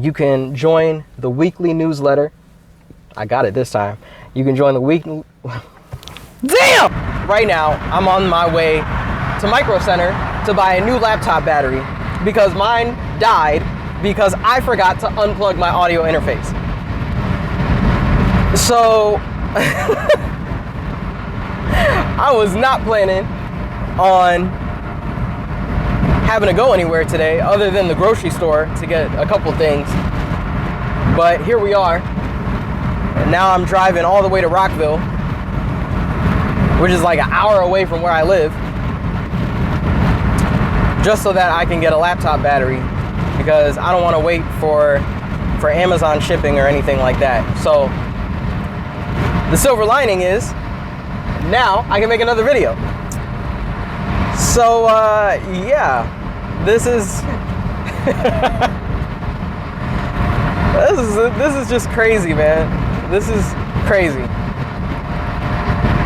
You can join the weekly newsletter. I got it this time. You can join the weekly... Damn! Right now, I'm on my way to Micro Center to buy a new laptop battery because mine died because I forgot to unplug my audio interface. So, I was not planning on having to go anywhere today other than the grocery store to get a couple things. But here we are. And now I'm driving all the way to Rockville, which is like an hour away from where I live, just so that I can get a laptop battery because I don't want to wait for Amazon shipping or anything like that. So the silver lining is now I can make another video. So yeah, this is this is just crazy, man. This is crazy.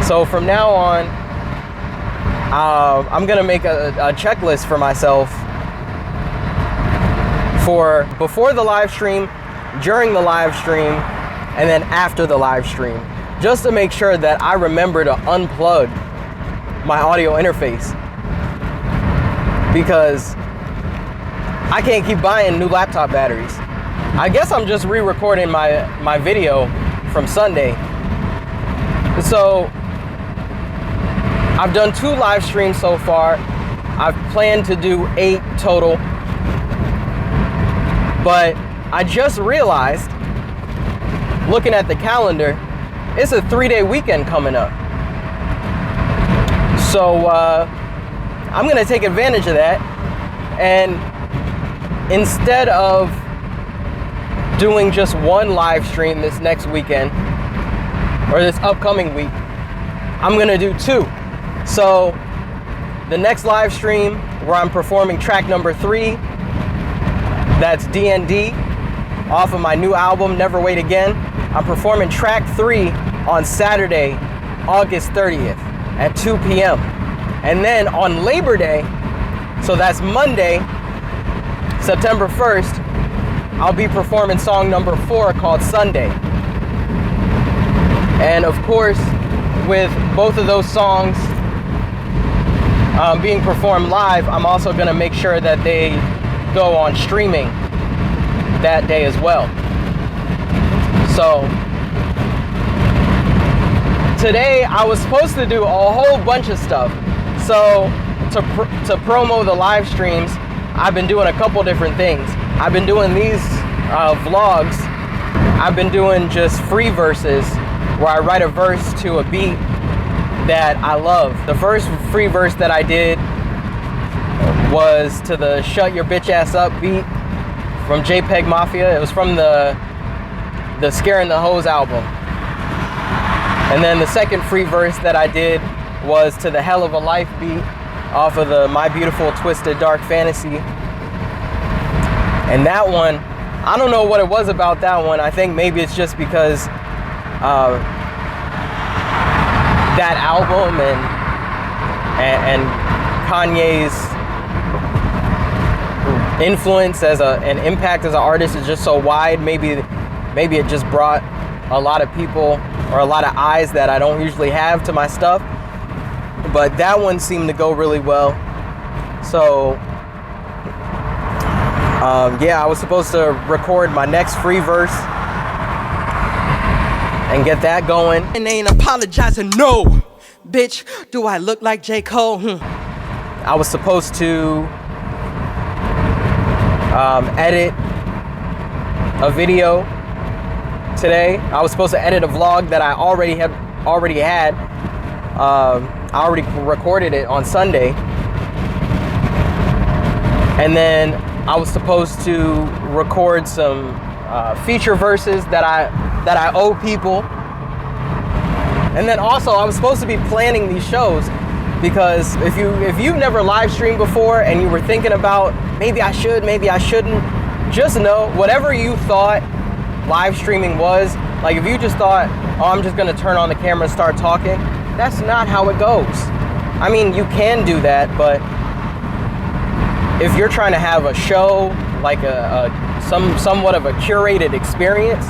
So from now on, I'm gonna make a checklist for myself for before the live stream, during the live stream, and then after the live stream, just to make sure that I remember to unplug my audio interface, because I can't keep buying new laptop batteries. I guess I'm just re-recording my video from Sunday. So I've done 2 live streams so far. I've planned to do 8 total. But I just realized, looking at the calendar, it's a 3-day weekend coming up. So I'm gonna take advantage of that, and instead of doing just 1 live stream this next weekend or this upcoming week, I'm gonna do 2. So the next live stream where I'm performing track number 3, that's D&D off of my new album Never Wait Again. I'm performing track 3 on Saturday, August 30th at 2 p.m. And then on Labor Day, so that's Monday, September 1st, I'll be performing song number 4 called Sunday. And of course, with both of those songs being performed live, I'm also gonna make sure that they go on streaming that day as well. So today I was supposed to do a whole bunch of stuff. So to promo the live streams, I've been doing a couple different things. I've been doing these vlogs. I've been doing just free verses where I write a verse to a beat that I love. The first free verse that I did was to the Shut Your Bitch Ass Up beat from JPEG Mafia. It was from the Scaring the Hoes album. And then the second free verse that I did was to the Hell of a Life beat off of the My Beautiful Twisted Dark Fantasy. And that one, I don't know what it was about that one. I think maybe it's just because that album and Kanye's influence as an impact as an artist is just so wide. Maybe it just brought a lot of people or a lot of eyes that I don't usually have to my stuff. But that one seemed to go really well. So yeah, I was supposed to record my next free verse and get that going. And they ain't apologizing, no. Bitch, do I look like J. Cole? I was supposed to edit a video today. I was supposed to edit a vlog that I already had. I already recorded it on Sunday. And then I was supposed to record some feature verses that I owe people. And then also I was supposed to be planning these shows, because if you've never live streamed before and you were thinking about maybe I should, maybe I shouldn't, just know whatever you thought live streaming was, like if you just thought, oh, I'm just gonna turn on the camera and start talking, that's not how it goes. I mean, you can do that, but if you're trying to have a show, like a somewhat of a curated experience,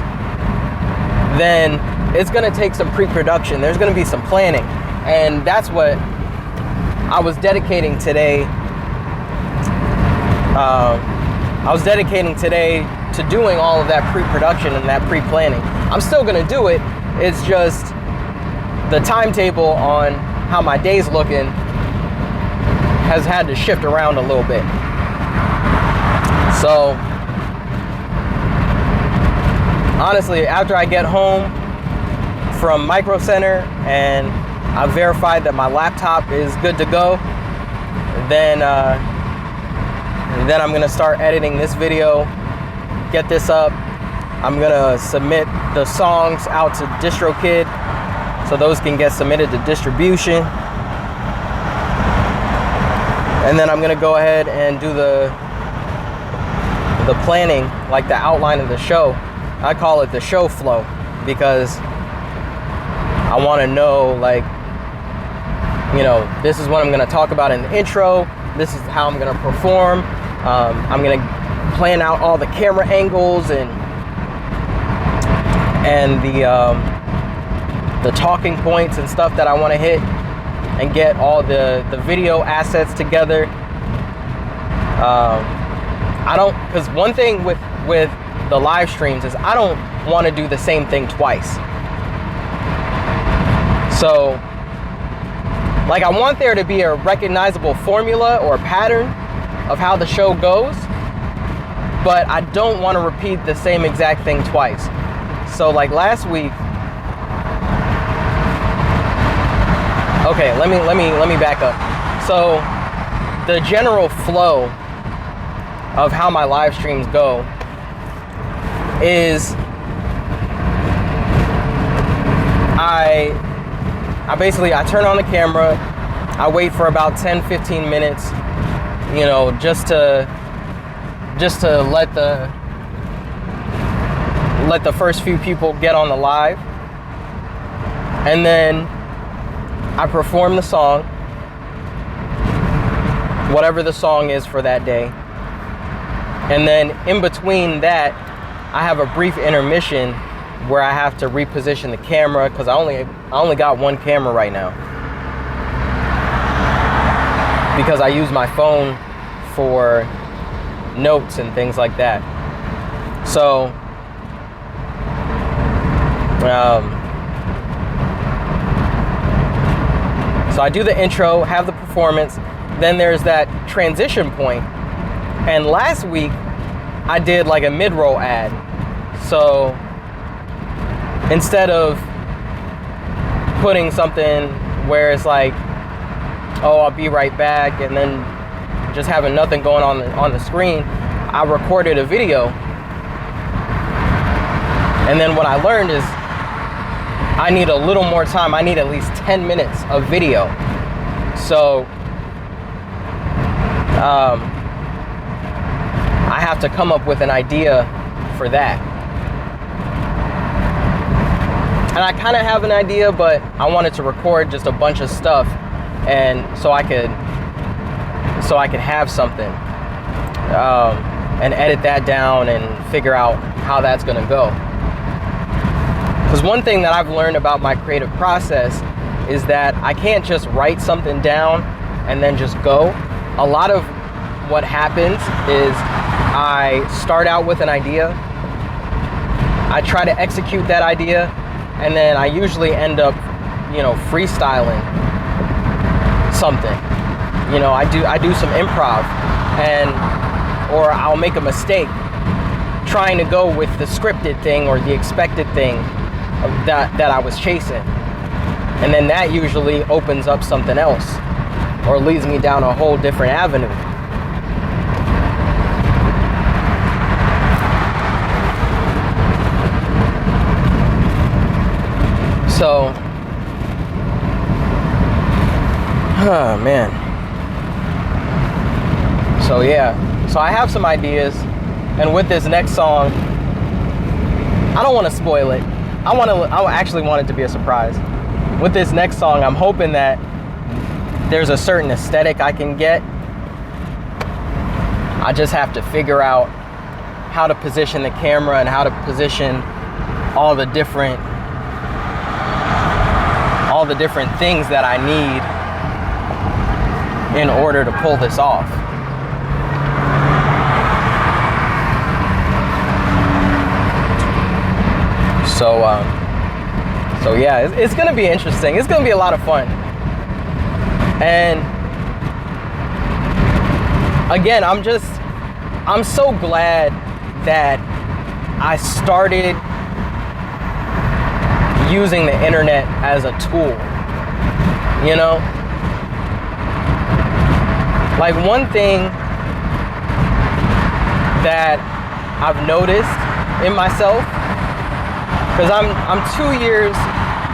then it's gonna take some pre-production. There's gonna be some planning, and that's what I was dedicating today. I was dedicating today to doing all of that pre-production and that pre-planning. I'm still gonna do it. It's just the timetable on how my day's looking has had to shift around a little bit. So honestly, after I get home from Micro Center and I've verified that my laptop is good to go, then I'm gonna start editing this video, get this up. I'm gonna submit the songs out to DistroKid so those can get submitted to distribution. And then I'm gonna go ahead and do the planning, like the outline of the show. I call it the show flow because I wanna know, like, you know, this is what I'm gonna talk about in the intro. This is how I'm gonna perform. I'm gonna plan out all the camera angles and the talking points and stuff that I want to hit, and get all the video assets together. Because one thing with the live streams is I don't want to do the same thing twice. So, like, I want there to be a recognizable formula or pattern of how the show goes, but I don't want to repeat the same exact thing twice. So, like last week, okay, let me back up. So, the general flow of how my live streams go is I turn on the camera, I wait for about 10-15 minutes, you know, just to let the first few people get on the live, and then I perform the song, whatever the song is for that day, and then in between that I have a brief intermission where I have to reposition the camera because I only got one camera right now because I use my phone for notes and things like that. So so I do the intro, have the performance, then there's that transition point. And last week I did like a mid-roll ad. So instead of putting something where it's like, oh, I'll be right back, and then just having nothing going on the screen, I recorded a video. And then what I learned is I need a little more time. I need at least 10 minutes of video. So I have to come up with an idea for that. And I kind of have an idea, but I wanted to record just a bunch of stuff, and so I could have something and edit that down and figure out how that's gonna go. Because one thing that I've learned about my creative process is that I can't just write something down and then just go. A lot of what happens is I start out with an idea, I try to execute that idea, and then I usually end up, you know, freestyling something. You know, I do some improv, or I'll make a mistake trying to go with the scripted thing or the expected thing that I was chasing. And then that usually opens up something else or leads me down a whole different avenue. So, oh man. So yeah, so I have some ideas, and with this next song, I don't want to spoil it. I actually want it to be a surprise. With this next song, I'm hoping that there's a certain aesthetic I can get. I just have to figure out how to position the camera and how to position all the different things that I need in order to pull this off. So yeah, it's gonna be interesting. It's gonna be a lot of fun. And again, I'm so glad that I started using the internet as a tool, you know? Like, one thing that I've noticed in myself, because I'm 2 years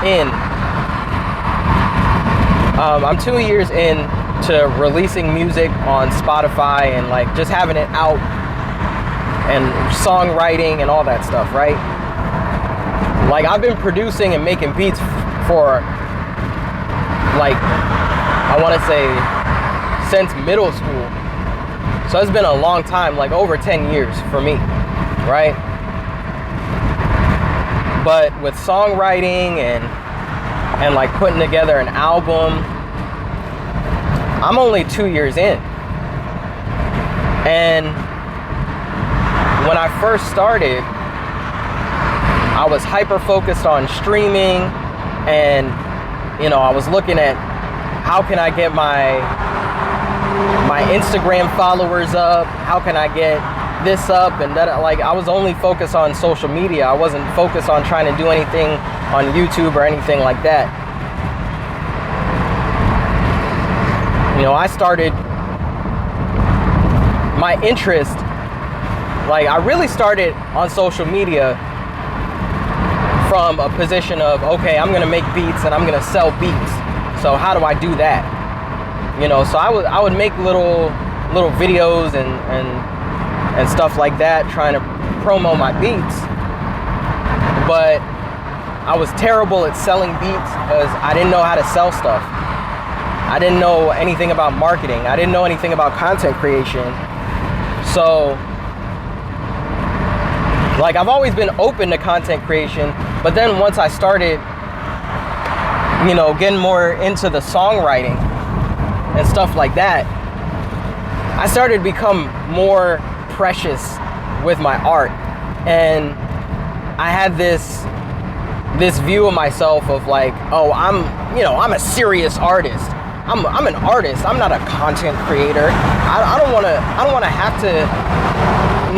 in. I'm 2 years in to releasing music on Spotify and like just having it out and songwriting and all that stuff, right? Like, I've been producing and making beats for, like, I want to say since middle school. So it's been a long time, like over 10 years for me, right? But with songwriting and like putting together an album, I'm only 2 years in. And when I first started, I was hyper focused on streaming, and you know, I was looking at how can I get my Instagram followers up, how can I get this up and that. Like, I was only focused on social media. I wasn't focused on trying to do anything on YouTube or anything like that. You know, I started my interest, like, I really started on social media from a position of, okay, I'm gonna make beats and I'm gonna sell beats. So how do I do that? You know, so I would make little videos and stuff like that, trying to promo my beats. But I was terrible at selling beats because I didn't know how to sell stuff. I didn't know anything about marketing. I didn't know anything about content creation. So, like, I've always been open to content creation, but then once I started, you know, getting more into the songwriting and stuff like that, I started to become more precious with my art. And I had this view of myself of like, oh, I'm a serious artist. I'm an artist. I'm not a content creator. I don't want to have to,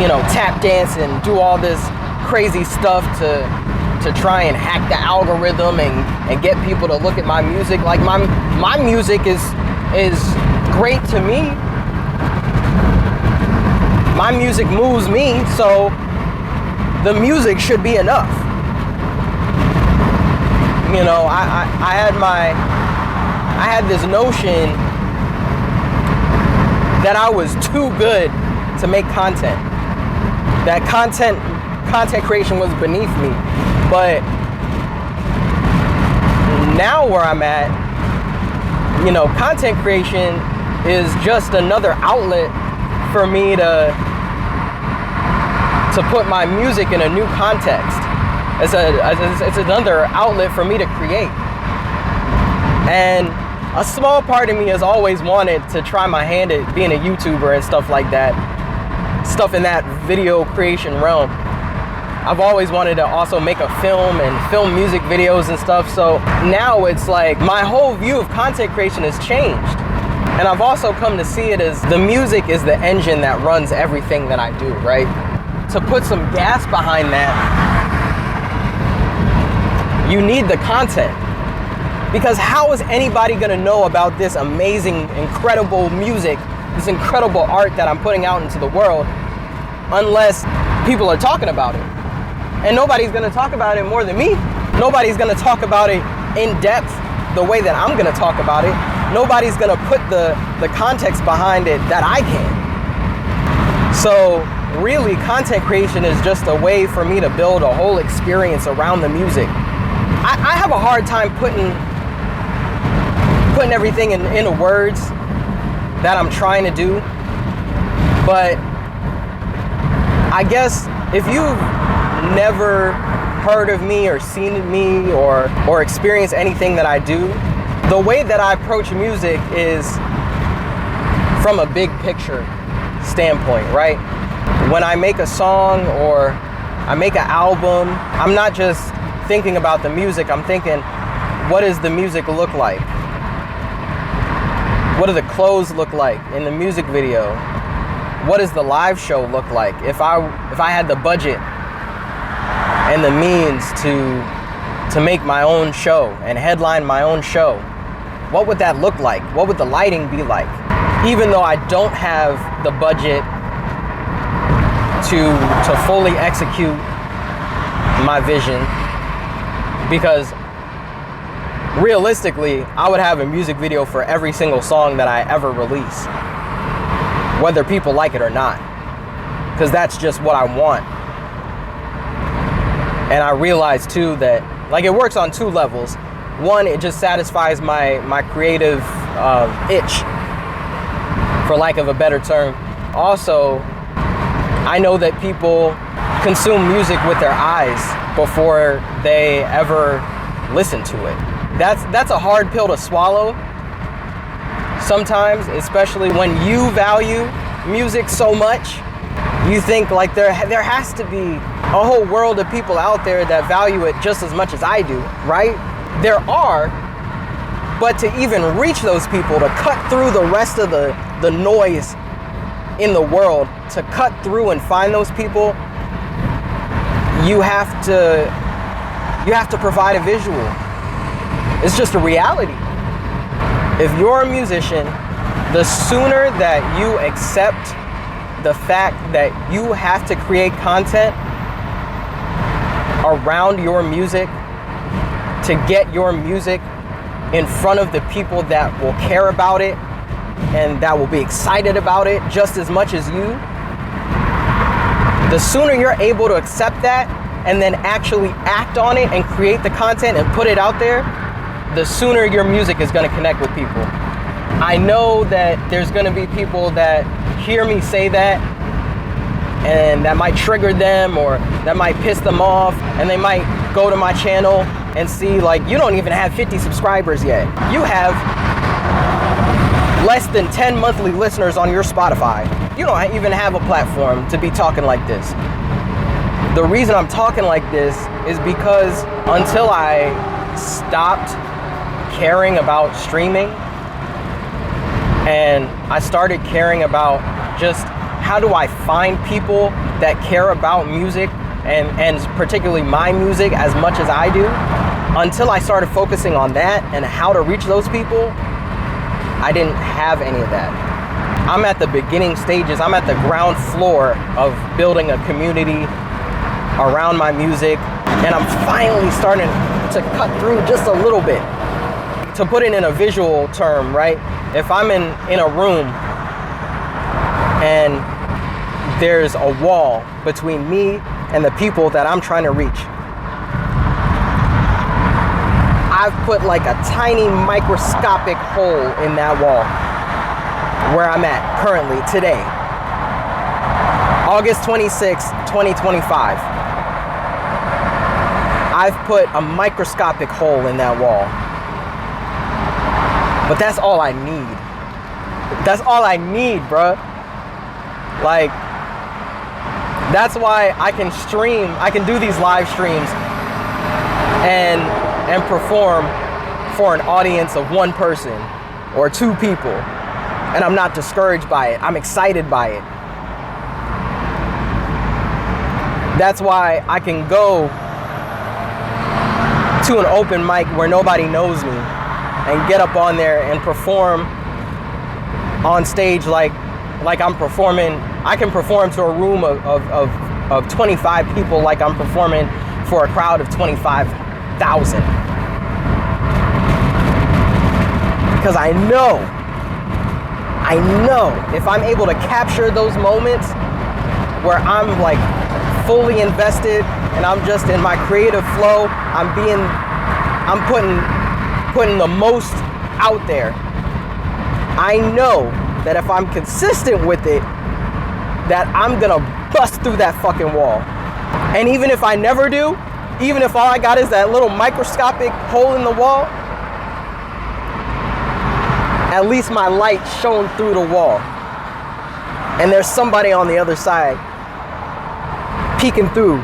you know, tap dance and do all this crazy stuff to try and hack the algorithm and get people to look at my music. Like, my music is great to me. My music moves me, so the music should be enough. You know, I had this notion that I was too good to make content. That content creation was beneath me. But now where I'm at, you know, content creation is just another outlet for me to put my music in a new context. It's another outlet for me to create. And a small part of me has always wanted to try my hand at being a YouTuber and stuff like that. Stuff in that video creation realm. I've always wanted to also make a film and film music videos and stuff. So now it's like my whole view of content creation has changed. And I've also come to see it as the music is the engine that runs everything that I do, right? To put some gas behind that, you need the content. Because how is anybody gonna know about this amazing, incredible music, this incredible art that I'm putting out into the world, unless people are talking about it? And nobody's gonna talk about it more than me. Nobody's gonna talk about it in depth the way that I'm gonna talk about it. Nobody's gonna put the context behind it that I can. So really, content creation is just a way for me to build a whole experience around the music. I have a hard time putting everything into words that I'm trying to do, but I guess if you've never heard of me or seen me or experienced anything that I do, the way that I approach music is from a big picture standpoint, right? When I make a song or I make an album, I'm not just thinking about the music, I'm thinking, what does the music look like? What do the clothes look like in the music video? What does the live show look like? If I had the budget and the means to make my own show and headline my own show, what would that look like? What would the lighting be like? Even though I don't have the budget to fully execute my vision, because realistically, I would have a music video for every single song that I ever release, whether people like it or not, because that's just what I want. And I realize too that, like, it works on two levels. One, it just satisfies my creative itch, for lack of a better term. Also, I know that people consume music with their eyes before they ever listen to it. That's a hard pill to swallow sometimes, especially when you value music so much. You think like there has to be a whole world of people out there that value it just as much as I do, right? There are, but to even reach those people, to cut through the rest of the noise in the world, to cut through and find those people, you have to provide a visual. It's just a reality. If you're a musician, the sooner that you accept the fact that you have to create content around your music to get your music in front of the people that will care about it and that will be excited about it just as much as you, the sooner you're able to accept that and then actually act on it and create the content and put it out there, the sooner your music is going to connect with people. I know that there's going to be people that hear me say that and that might trigger them or that might piss them off, and they might go to my channel and see, like, you don't even have 50 subscribers yet. You have less than 10 monthly listeners on your Spotify. You don't even have a platform to be talking like this. The reason I'm talking like this is because until I stopped caring about streaming and I started caring about just how do I find people that care about music and particularly my music as much as I do, until I started focusing on that and how to reach those people, I didn't have any of that. I'm at the beginning stages. I'm at the ground floor of building a community around my music, and I'm finally starting to cut through just a little bit. To put it in a visual term, right? If I'm in a room and there's a wall between me and the people that I'm trying to reach, I've put like a tiny microscopic hole in that wall where I'm at currently today, August 26, 2025. I've put a microscopic hole in that wall. But that's all I need. That's all I need, bruh. Like, that's why I can stream, I can do these live streams and perform for an audience of one person or two people. And I'm not discouraged by it. I'm excited by it. That's why I can go to an open mic where nobody knows me and get up on there and perform on stage like I'm performing. I can perform to a room of 25 people like I'm performing for a crowd of 25,000. Because I know if I'm able to capture those moments where I'm like fully invested and I'm just in my creative flow, I'm putting the most out there. I know that if I'm consistent with it, that I'm gonna bust through that fucking wall. And even if I never do, even if all I got is that little microscopic hole in the wall, at least my light shone through the wall. And there's somebody on the other side peeking through,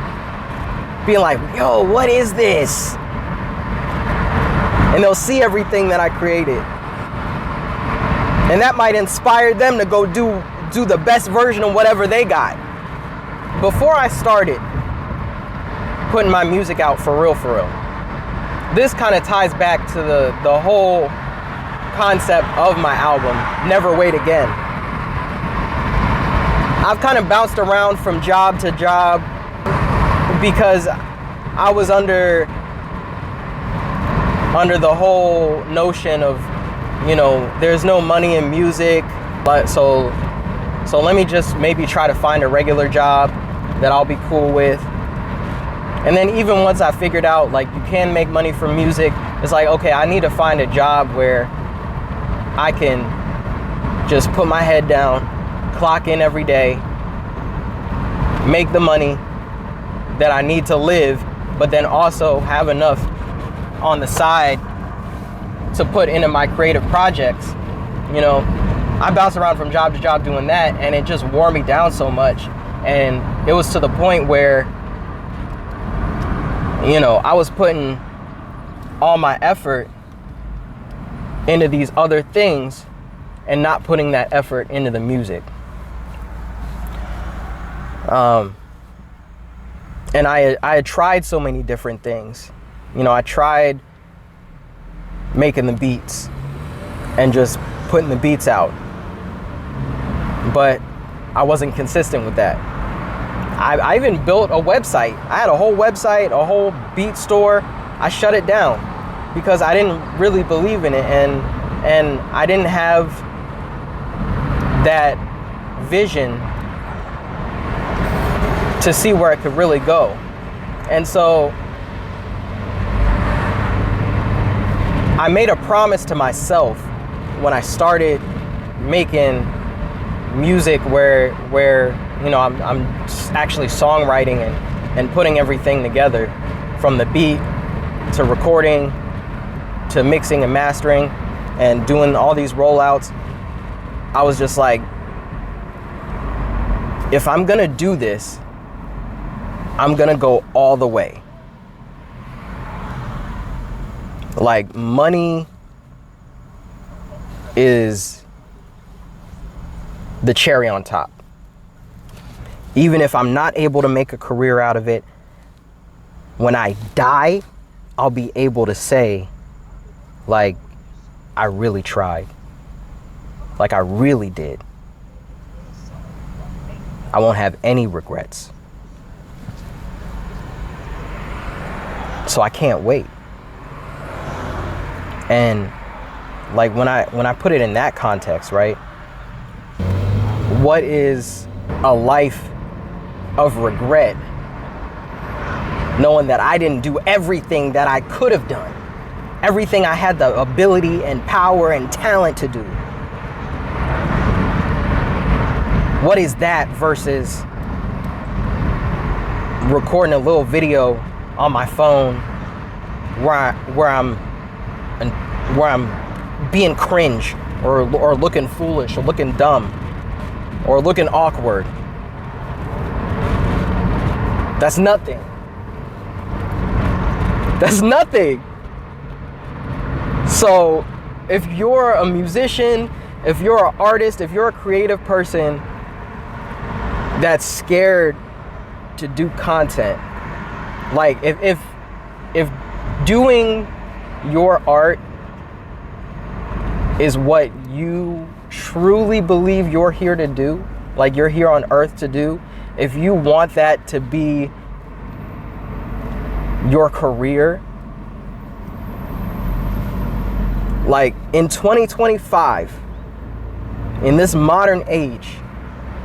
being like, yo, what is this? And they'll see everything that I created. And that might inspire them to go do the best version of whatever they got. Before I started putting my music out for real, this kind of ties back to the whole concept of my album, Never Wait Again. I've kind of bounced around from job to job because I was under the whole notion of, you know, there's no money in music, but so let me just maybe try to find a regular job that I'll be cool with. And then even once I figured out like you can make money from music, it's like, okay, I need to find a job where I can just put my head down, clock in every day, make the money that I need to live, but then also have enough on the side to put into my creative projects. You know, I bounced around from job to job doing that, and it just wore me down so much. And it was to the point where, you know, I was putting all my effort into these other things and not putting that effort into the music. And I had tried so many different things. You know, I tried making the beats and just putting the beats out, but I wasn't consistent with that. I even built a website. I had a whole website, a whole beat store. I shut it down because I didn't really believe in it, and I didn't have that vision to see where it could really go. And so I made a promise to myself when I started making music where you know, I'm actually songwriting and putting everything together, from the beat to recording to mixing and mastering and doing all these rollouts. I was just like, if I'm gonna do this, I'm gonna go all the way. Like, money is the cherry on top. Even if I'm not able to make a career out of it, when I die, I'll be able to say, like, I really tried. Like, I really did. I won't have any regrets. So I can't wait. And like, when I put it in that context, right? What is a life of regret, knowing that I didn't do everything that I could have done, everything I had the ability and power and talent to do? What is that versus recording a little video on my phone where I'm being cringe or looking foolish or looking dumb or looking awkward? That's nothing. That's nothing. So if you're a musician, if you're an artist, if you're a creative person that's scared to do content, like if doing your art is what you truly believe you're here to do, like you're here on earth to do, if you want that to be your career, like in 2025, in this modern age,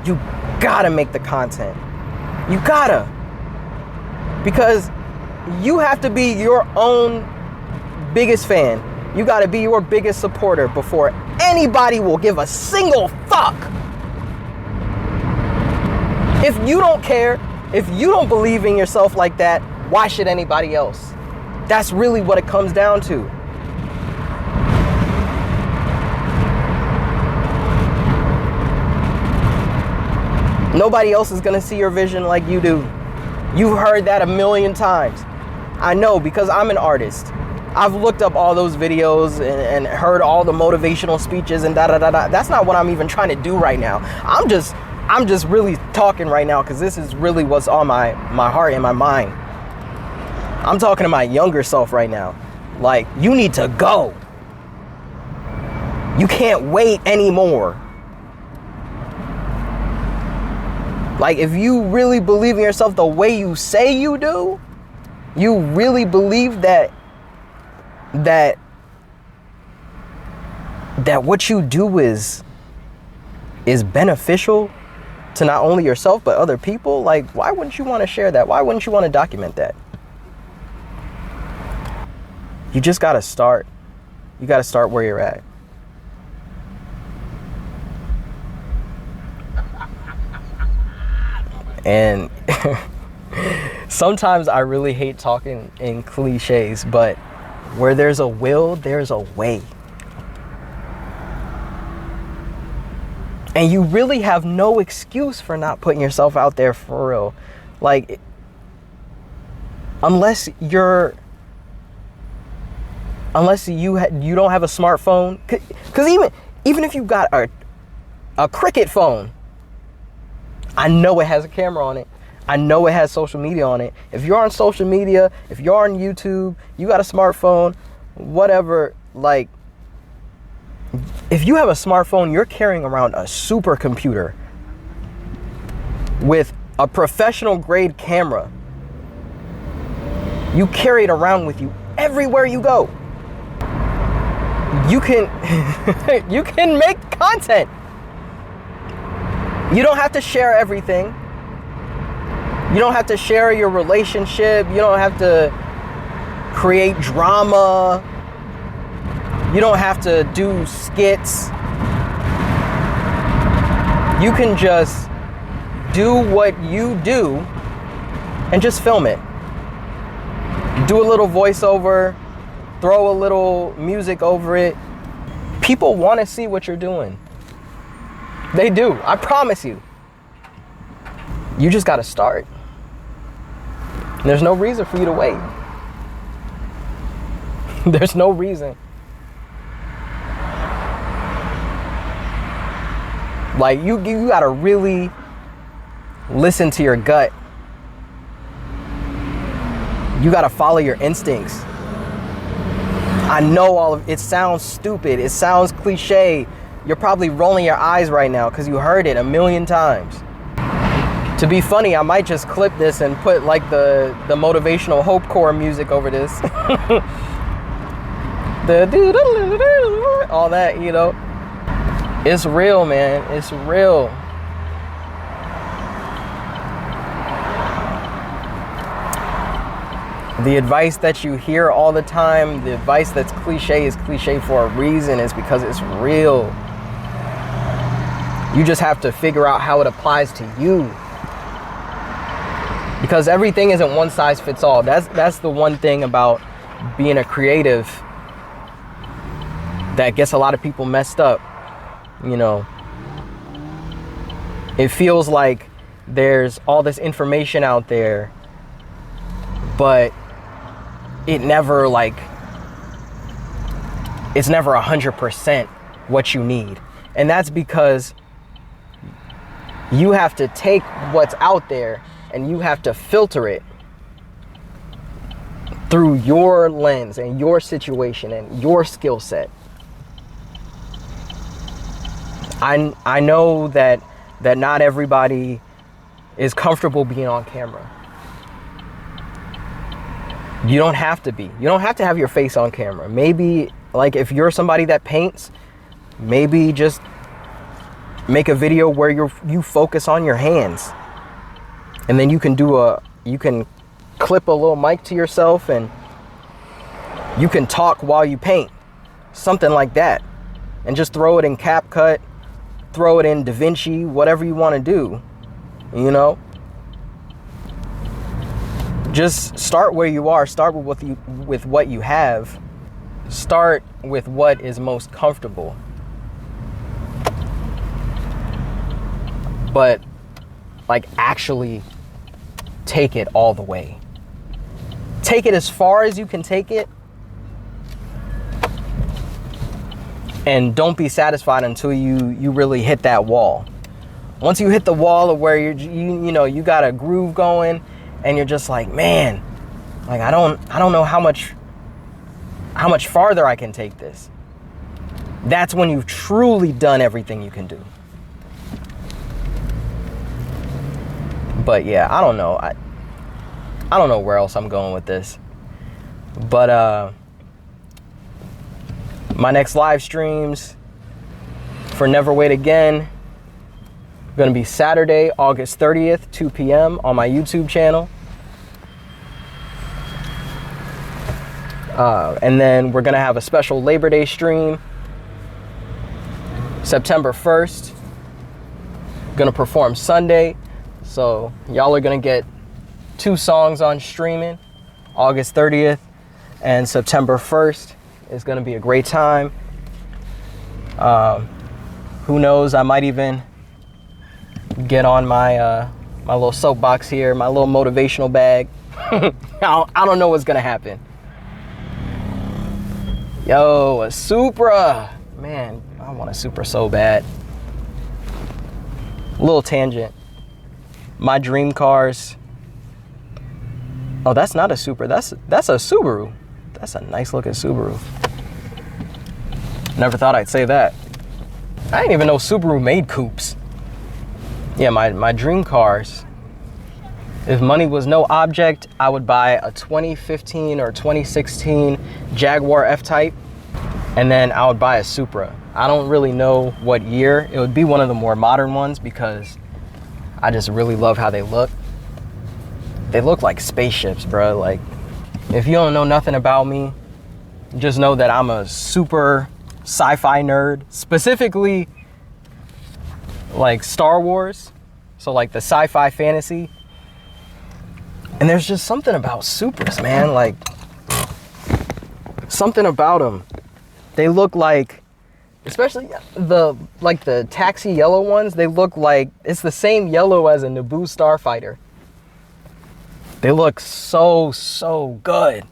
you gotta make the content. You gotta. Because you have to be your own biggest fan. You gotta be your biggest supporter before anybody will give a single fuck. If you don't care, if you don't believe in yourself like that, why should anybody else? That's really what it comes down to. Nobody else is gonna see your vision like you do. You've heard that a million times. I know, because I'm an artist. I've looked up all those videos and heard all the motivational speeches and da-da-da-da. That's not what I'm even trying to do right now. I'm just really talking right now because this is really what's on my heart and my mind. I'm talking to my younger self right now. Like, you need to go. You can't wait anymore. Like, if you really believe in yourself the way you say you do, you really believe that what you do is beneficial to not only yourself but other people, like, why wouldn't you want to share that? Why wouldn't you want to document that? You just got to start. You got to start where you're at. And sometimes I really hate talking in cliches, but where there's a will, there's a way. And you really have no excuse for not putting yourself out there for real. Like, unless you don't have a smartphone, because even if you got a cricket phone, I know it has a camera on it. I know it has social media on it. If you're on social media, if you're on YouTube, you got a smartphone, whatever, like, if you have a smartphone, you're carrying around a supercomputer with a professional grade camera. You carry it around with you everywhere you go. You can you can make content. You don't have to share everything. You don't have to share your relationship. You don't have to create drama. You don't have to do skits. You can just do what you do and just film it. Do a little voiceover, throw a little music over it. People want to see what you're doing. They do, I promise you. You just got to start. There's no reason for you to wait. There's no reason. Like, you got to really listen to your gut. You got to follow your instincts. I know it sounds stupid. It sounds cliche. You're probably rolling your eyes right now because you heard it a million times. To be funny, I might just clip this and put like the motivational hope core music over this. All that, you know. It's real, man. It's real. The advice that you hear all the time, the advice that's cliche is cliche for a reason. It's because it's real. You just have to figure out how it applies to you. Because everything isn't one size fits all. That's the one thing about being a creative that gets a lot of people messed up. You know, it feels like there's all this information out there, but it's never 100% what you need. And that's because you have to take what's out there and you have to filter it through your lens and your situation and your skill set. I know that not everybody is comfortable being on camera. You don't have to be. You don't have to have your face on camera. Maybe, like, if you're somebody that paints, maybe just make a video where you focus on your hands. And then you can clip a little mic to yourself and you can talk while you paint. Something like that. And just throw it in CapCut, throw it in DaVinci, whatever you want to do. you know? Just start where you are. Start with what you have. Start with what is most comfortable. But like actually take it all the way. Take it as far as you can take it. And don't be satisfied until you really hit that wall. Once you hit the wall of where you got a groove going and you're just like, man, like I don't know how much farther I can take this. That's when you've truly done everything you can do. But yeah, I don't know. I don't know where else I'm going with this. But my next live streams for Never Wait Again going to be Saturday, August 30th, 2 p.m. on my YouTube channel. And then we're going to have a special Labor Day stream September 1st. Going to perform Sunday. So y'all are going to get 2 songs on streaming, August 30th and September 1st. It's going to be a great time. Who knows, I might even get on my my little soapbox here, my little motivational bag. I don't know what's going to happen. Yo, a Supra. Man, I want a Supra so bad. Little tangent. My dream cars. Oh, that's not a Supra. That's a Subaru. That's a nice looking Subaru. Never thought I'd say that. I didn't even know Subaru made coupes. Yeah, my dream cars. If money was no object, I would buy a 2015 or 2016 Jaguar F-Type, and then I would buy a Supra. I don't really know what year. It would be one of the more modern ones because I just really love how they look. They look like spaceships, bro. Like, if you don't know nothing about me, just know that I'm a super sci-fi nerd, specifically like Star Wars. So like the sci-fi fantasy. And there's just something about Supras, man. Like, something about them. They look like, especially the taxi yellow ones, they look like it's the same yellow as a Naboo starfighter. They look so good.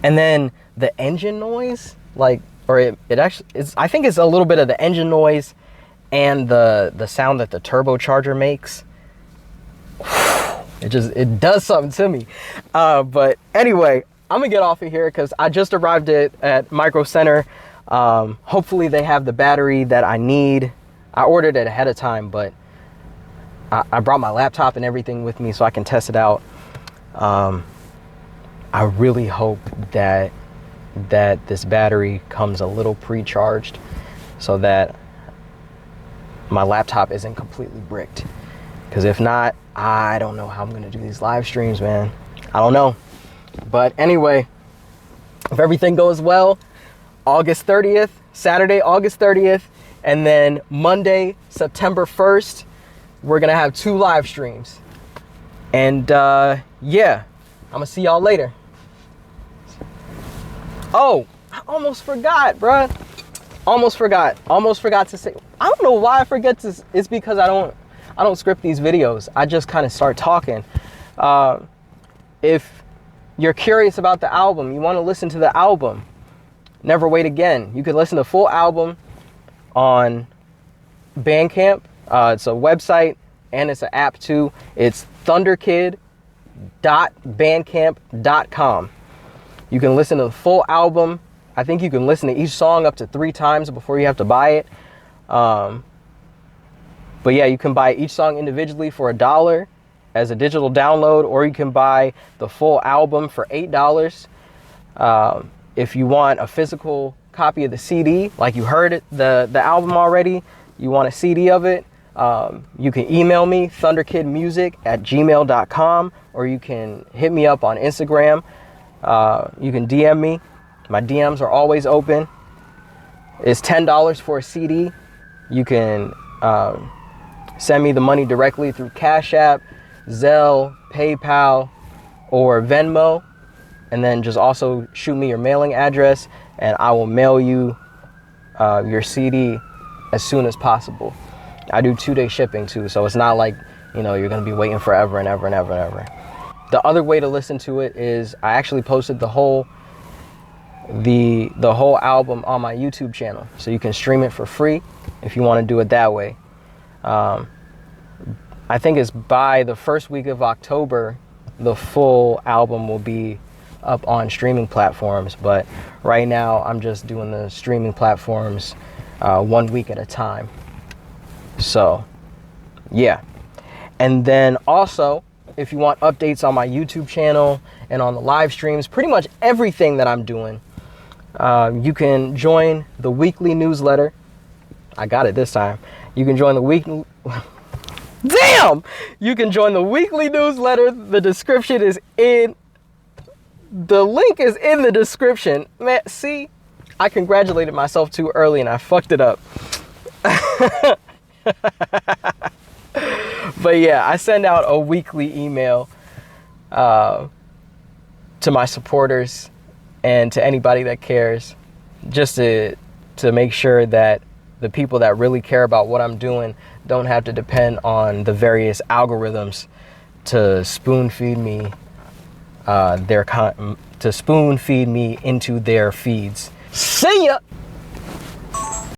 And then the engine noise, like, or it actually, I think it's a little bit of the engine noise and the sound that the turbocharger makes. It does something to me. But anyway, I'm gonna get off of here because I just arrived at Micro Center. Hopefully they have the battery that I need. I ordered it ahead of time, but I brought my laptop and everything with me so I can test it out. I really hope that this battery comes a little pre-charged so that my laptop isn't completely bricked. Because if not, I don't know how I'm gonna do these live streams, man. I don't know. But anyway, if everything goes well, August 30th, Saturday, August 30th, and then Monday, September 1st, we're gonna have 2 live streams. And yeah, I'm gonna see y'all later. Oh, I almost forgot, bruh. Almost forgot to say. I don't know why I forget to. It's because I don't script these videos. I just kind of start talking. If you're curious about the album, you want to listen to the album, Never Wait Again, you can listen to the full album on Bandcamp. It's a website and it's an app too. It's thunderkid.bandcamp.com. You can listen to the full album. I think you can listen to each song up to 3 times before you have to buy it. But yeah, you can buy each song individually for $1 as a digital download, or you can buy the full album for $8. If you want a physical copy of the CD, like you heard it, the album already, you want a CD of it, you can email me, thunderkidmusic@gmail.com, or you can hit me up on Instagram. You can DM me. My DMs are always open. It's $10 for a CD. You can send me the money directly through Cash App, Zelle, PayPal, or Venmo, and then just also shoot me your mailing address, and I will mail you your CD as soon as possible. I do 2-day shipping too, so it's not like, you know, you're gonna be waiting forever and ever and ever and ever. The other way to listen to it is I actually posted the whole album on my YouTube channel, so you can stream it for free if you want to do it that way. I think it's by the first week of October, the full album will be up on streaming platforms, but right now I'm just doing the streaming platforms 1 week at a time. So yeah. And then also, if you want updates on my YouTube channel and on the live streams, pretty much everything that I'm doing, you can join the weekly newsletter. I got it this time. You can join the weekly... Damn! You can join the weekly newsletter. The description is in... The link is in the description. Man, see? I congratulated myself too early and I fucked it up. But yeah, I send out a weekly email to my supporters and to anybody that cares, just to make sure that the people that really care about what I'm doing don't have to depend on the various algorithms to spoon feed me into their feeds. See ya!